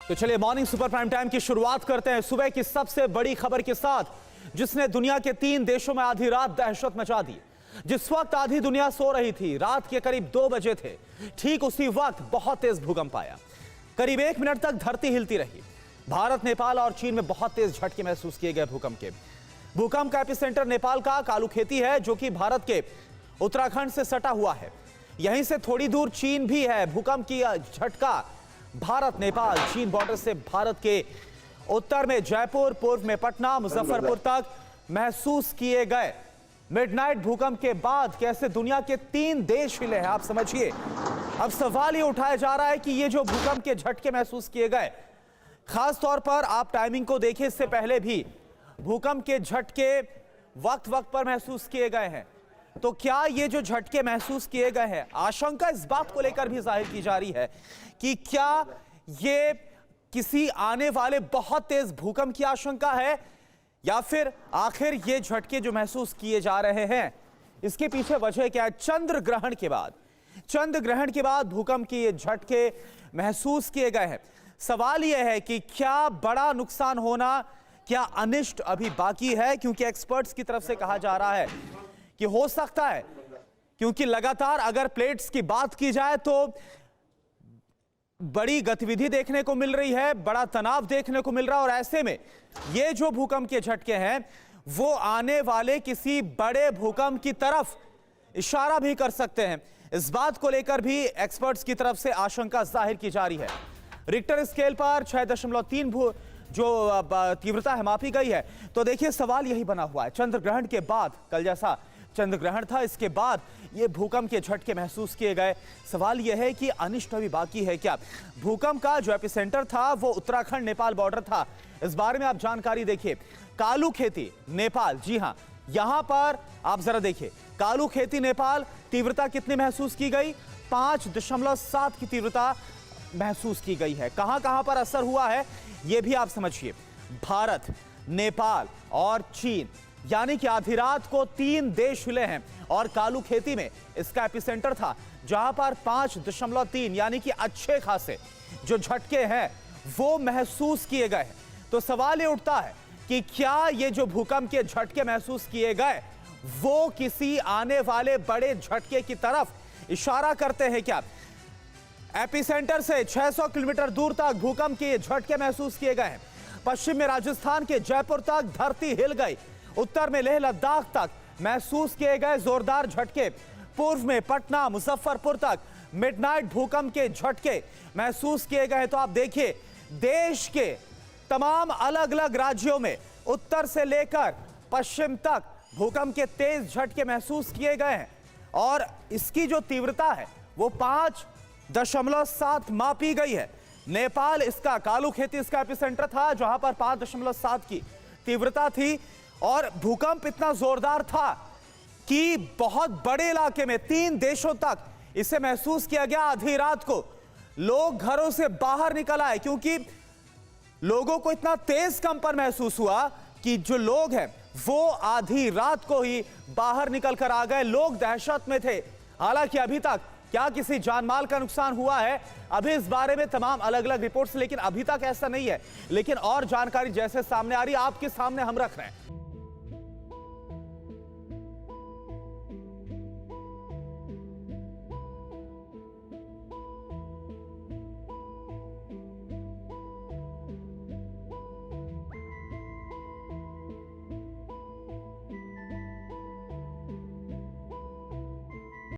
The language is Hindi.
तो चलिए मॉर्निंग सुपर प्राइम टाइम की शुरुआत करते हैं सुबह की सबसे बड़ी खबर के साथ, जिसने दुनिया के 3 देशों में आधी रात दहशत मचा दी। जिस वक्त आधी दुनिया सो रही थी, रात के करीब 2 बजे थे, ठीक उसी वक्त बहुत तेज भूकंप आया। करीब 1 मिनट तक धरती हिलती रही। भारत, नेपाल और चीन में बहुत तेज झटके महसूस किए गए भूकंप के। भूकंप का एपिसेंटर नेपाल का कालूखेती है, जो कि भारत के उत्तराखंड से सटा हुआ है। यहीं से थोड़ी दूर चीन भी है। भूकंप की झटका भारत नेपाल चीन बॉर्डर से भारत के उत्तर में जयपुर, पूर्व में पटना, मुजफ्फरपुर तक महसूस किए गए। मिडनाइट भूकंप के बाद कैसे दुनिया के 3 देश हिले हैं, आप समझिए। अब सवाल ये उठाया जा रहा है कि ये जो भूकंप के झटके महसूस किए गए, खास तौर पर आप टाइमिंग को देखिए, इससे पहले भी भूकंप के झटके वक्त वक्त पर महसूस किए गए हैं। तो क्या ये जो झटके महसूस किए गए हैं, आशंका इस बात को लेकर भी जाहिर की जा रही है कि क्या ये किसी आने वाले बहुत तेज भूकंप की आशंका है, या फिर आखिर ये झटके जो महसूस किए जा रहे हैं, इसके पीछे वजह क्या है? चंद्र ग्रहण के बाद भूकंप के ये झटके महसूस किए गए हैं। सवाल यह है कि क्या बड़ा नुकसान होना, क्या अनिष्ट अभी बाकी है? क्योंकि एक्सपर्ट्स की तरफ से कहा जा रहा है कि हो सकता है, क्योंकि लगातार अगर प्लेट्स की बात की जाए तो बड़ी गतिविधि देखने को मिल रही है, बड़ा तनाव देखने को मिल रहा है, और ऐसे में ये जो भूकंप के झटके हैं वो आने वाले किसी बड़े भूकंप की तरफ इशारा भी कर सकते हैं। इस बात को लेकर भी एक्सपर्ट्स की तरफ से आशंका जाहिर की जा रही है। रिक्टर स्केल पर 6.3 जो तीव्रता है मापी गई है। तो देखिए सवाल यही बना हुआ है, चंद्र ग्रहण के बाद, कल जैसा चंद्र ग्रहण था, इसके बाद ये भूकंप के झटके महसूस किए गए। सवाल यह है कि अनिष्ट अभी बाकी है क्या? भूकंप का जो एपिसेंटर था वो उत्तराखंड नेपाल बॉर्डर था। इस बारे में आप जानकारी देखिए। कालूखेती नेपाल, जी हां, यहां पर आप जरा देखिए, कालूखेती नेपाल, तीव्रता कितनी महसूस की गई? 5.7 की तीव्रता महसूस की गई है। कहां कहां पर असर हुआ है यह भी आप समझिए। भारत, नेपाल और चीन, यानी कि आधी रात को 3 देश हिले हैं, और कालूखेती में इसका एपिसेंटर था, जहां पर 5.3 यानी कि अच्छे खासे जो झटके हैं वो महसूस किए गए हैं। तो सवाल ये उठता है कि क्या ये जो भूकंप के झटके महसूस किए गए वो किसी आने वाले बड़े झटके की तरफ इशारा करते हैं क्या? एपिसेंटर से 600 किलोमीटर दूर तक भूकंप के झटके महसूस किए गए हैं। पश्चिम में राजस्थान के जयपुर तक धरती हिल गई। उत्तर में लेह लद्दाख तक महसूस किए गए जोरदार झटके। पूर्व में पटना, मुजफ्फरपुर तक मिडनाइट भूकंप के झटके महसूस किए गए। तो आप देखिए, देश के तमाम अलग अलग राज्यों में उत्तर से लेकर पश्चिम तक भूकंप के तेज झटके महसूस किए गए हैं, और इसकी जो तीव्रता है वो 5.7 मापी गई है। नेपाल, इसका कालूखेती इसका एपिसेंटर था, जहां पर 5.7 की तीव्रता थी, और भूकंप इतना जोरदार था कि बहुत बड़े इलाके में 3 देशों तक इसे महसूस किया गया। आधी रात को लोग घरों से बाहर निकल आए, क्योंकि लोगों को इतना तेज कंपन महसूस हुआ कि जो लोग हैं वो आधी रात को ही बाहर निकल कर आ गए। लोग दहशत में थे। हालांकि अभी तक क्या किसी जानमाल का नुकसान हुआ है, अभी इस बारे में तमाम अलग अलग रिपोर्ट्स, लेकिन अभी तक ऐसा नहीं है। लेकिन और जानकारी जैसे सामने आ रही है, आपके सामने हम रख रहे हैं।